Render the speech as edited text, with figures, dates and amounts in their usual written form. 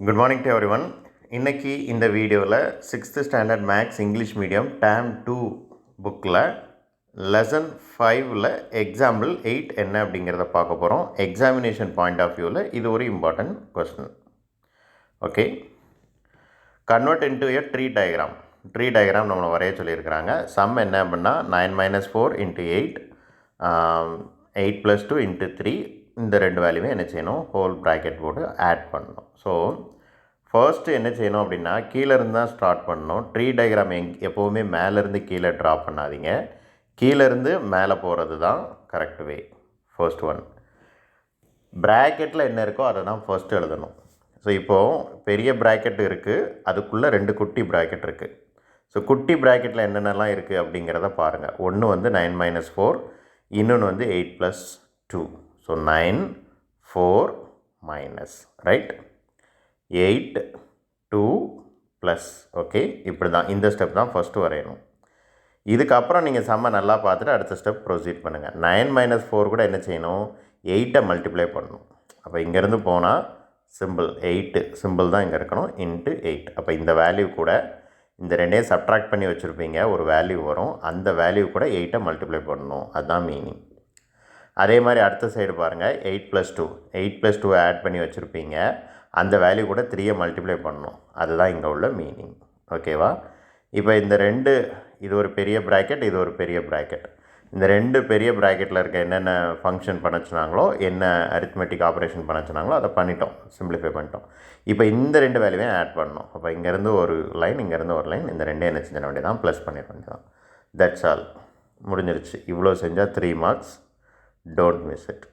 Good morning to everyone. இன்றைக்கி இந்த வீடியோவில் 6th standard maths English medium term 2 புக்கில் லெசன் 5ல் எக்ஸாம்பிள் 8 என்ன அப்படிங்கிறத பார்க்க போகிறோம். எக்ஸாமினேஷன் பாயிண்ட் ஆஃப் வியூவில் இது ஒரு important question. Okay, convert into a tree diagram நம்மளை வரைய சொல்லியிருக்கிறாங்க. சம் என்ன அப்படின்னா 9 - 4 × 8 8 + 2 × 3 இந்த ரெண்டு வேல்யூமே என்ன செய்யணும், ஹோல் ப்ராக்கெட் போட்டு ஆட் பண்ணணும். ஸோ ஃபர்ஸ்ட்டு என்ன செய்யணும் அப்படின்னா கீழேருந்து தான் ஸ்டார்ட் பண்ணணும். ட்ரீ டயக்ராம் எப்போவுமே மேலேருந்து கீழே ட்ரா பண்ணாதீங்க, கீழேருந்து மேலே போகிறது தான் கரெக்ட் வே. ஃபர்ஸ்ட் ஒன், ப்ராக்கெட்டில் என்ன இருக்கோ அதை தான் ஃபர்ஸ்ட்டு எழுதணும். ஸோ இப்போது பெரிய ப்ராக்கெட் இருக்குது, அதுக்குள்ளே 2 குட்டி ப்ராக்கெட் இருக்குது. ஸோ குட்டி ப்ராக்கெட்டில் என்னென்னலாம் இருக்குது அப்படிங்கிறத பாருங்கள். ஒன்று வந்து 9 - 4, இன்னொன்று வந்து 8 + 2. So 9 4 minus, right, 8 2 plus. Okay, இப்படி தான் இந்த ஸ்டெப் தான் ஃபஸ்ட்டு வரையணும். இதுக்கப்புறம் நீங்கள் சம்மை நல்லா பார்த்துட்டு அடுத்த ஸ்டெப் ப்ரொசீட் பண்ணுங்கள். 9 - 4 கூட என்ன செய்யணும், 8 மல்டிப்ளை பண்ணணும். அப்போ இங்கேருந்து போனால் சிம்பிள் 8 சிம்பிள் தான் இங்கே இருக்கணும், இன்ட்டு 8. அப்போ இந்த வேல்யூ கூட இந்த ரெண்டையும் சப்ட்ராக்ட் பண்ணி வச்சுருப்பீங்க, ஒரு வேல்யூ வரும், அந்த வேல்யூ கூட 8 மல்டிப்ளை பண்ணணும், அதுதான் மீனிங். அதே மாதிரி அடுத்த சைடு பாருங்கள், 8 + 2 8 + 2 ஆட் பண்ணி வச்சுருப்பீங்க, அந்த வேல்யூ கூட 3 மல்டிப்ளை பண்ணணும், அதுதான் இங்கே உள்ள மீனிங். ஓகேவா? இப்போ இந்த ரெண்டு, இது ஒரு பெரிய ப்ராக்கெட், இது ஒரு பெரிய ப்ராக்கெட். இந்த ரெண்டு பெரிய ப்ராக்கெட்டில் இருக்க என்னென்ன ஃபங்க்ஷன் பண்ணச்சுனாங்களோ, என்ன அரித்மெட்டிக் ஆப்ரேஷன் பண்ணச்சுனாங்களோ அதை பண்ணிட்டோம், சிம்பிளிஃபை பண்ணிட்டோம். இப்போ இந்த ரெண்டு வேல்யூவையும் ஆட் பண்ணணும். அப்போ இங்கேருந்து ஒரு லைன், இங்கேருந்து ஒரு லைன், இந்த ரெண்டே என்ன செஞ்சிட வேண்டியதான், ப்ளஸ் பண்ணிட வேண்டியதான். தட்ஸ் ஆல், முடிஞ்சிருச்சு. இவ்வளோ செஞ்சால் 3 மார்க்ஸ். Don't miss it.